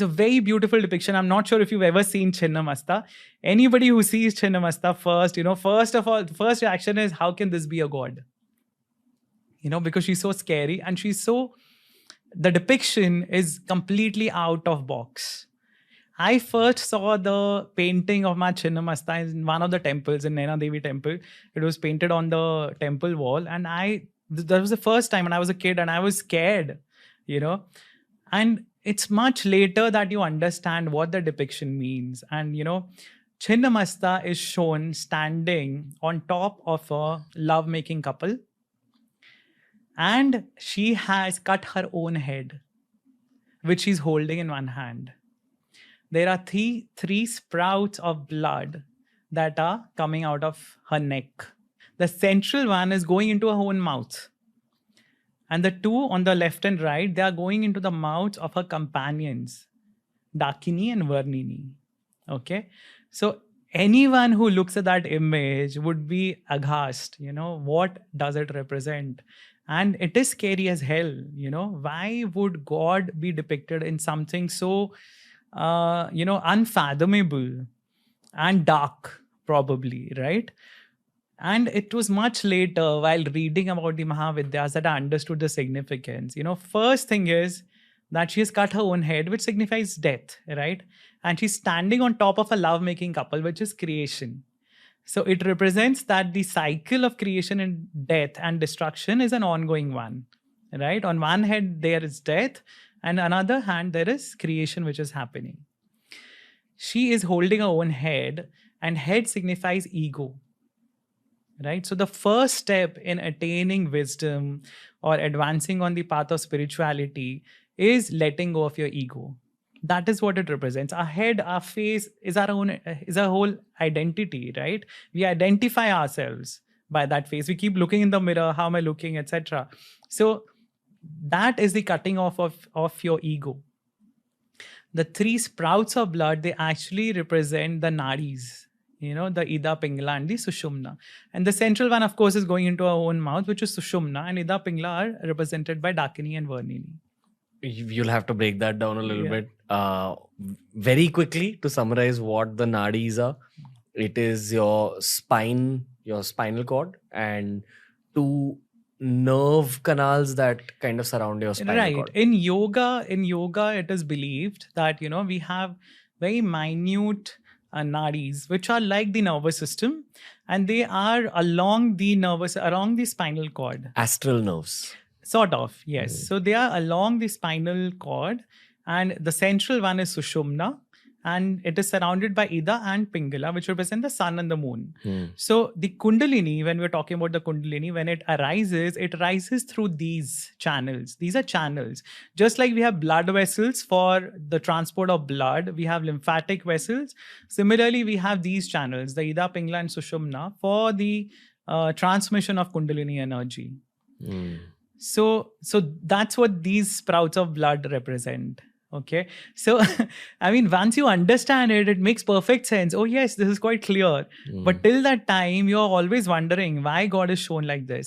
It's a very beautiful depiction. I'm not sure if you've ever seen Chhinnamasta. Anybody who sees Chhinnamasta first, first of all, the first reaction is, how can this be a god? Because she's so scary and the depiction is completely out of box. I first saw the painting of Maa Chhinnamasta in one of the temples, in Naina Devi temple. It was painted on the temple wall. And that was the first time, and I was a kid and I was scared, And it's much later that you understand what the depiction means. And, Chhinnamasta is shown standing on top of a love-making couple. And she has cut her own head, which she's holding in one hand. There are three sprouts of blood that are coming out of her neck. The central one is going into her own mouth. And the two on the left and right, they are going into the mouths of her companions, Dakini and Varnini. Okay? So anyone who looks at that image would be aghast. What does it represent? And it is scary as hell. Why would God be depicted in something so, unfathomable and dark, probably, right? And it was much later, while reading about the Mahavidyas, that I understood the significance. First thing is that she has cut her own head, which signifies death, right? And she's standing on top of a love-making couple, which is creation. So it represents that the cycle of creation and death and destruction is an ongoing one, right? On one hand, there is death, and on the other hand, there is creation which is happening. She is holding her own head, and head signifies ego, right? So the first step in attaining wisdom or advancing on the path of spirituality is letting go of your ego. That is what it represents. Our head, our face is our whole identity, right? We identify ourselves by that face. We keep looking in the mirror, how am I looking, etc. So that is the cutting off of your ego. The three sprouts of blood, they actually represent the nadis, the Ida, Pingala, and the Sushumna. And the central one, of course, is going into our own mouth, which is Sushumna, and Ida, Pingala are represented by Dakini and Varnini. You'll have to break that down a little bit. Very quickly, to summarize what the nadis are, it is your spine, your spinal cord, and two nerve canals that kind of surround your spinal cord. In yoga, it is believed that, we have very minute nadis, which are like the nervous system, and they are along the spinal cord. Astral nerves. Sort of, yes. So they are along the spinal cord, and the central one is Sushumna, and it is surrounded by Ida and Pingala, which represent the sun and the moon. So the Kundalini, when we're talking about the Kundalini, when it rises through these channels. These are channels. Just like we have blood vessels for the transport of blood, we have lymphatic vessels. Similarly, we have these channels, the Ida, Pingala, and Sushumna, for the transmission of Kundalini energy. So that's what these sprouts of blood represent. Okay. So, once you understand it, it makes perfect sense. Oh yes, this is quite clear. But till that time, you're always wondering why God is shown like this.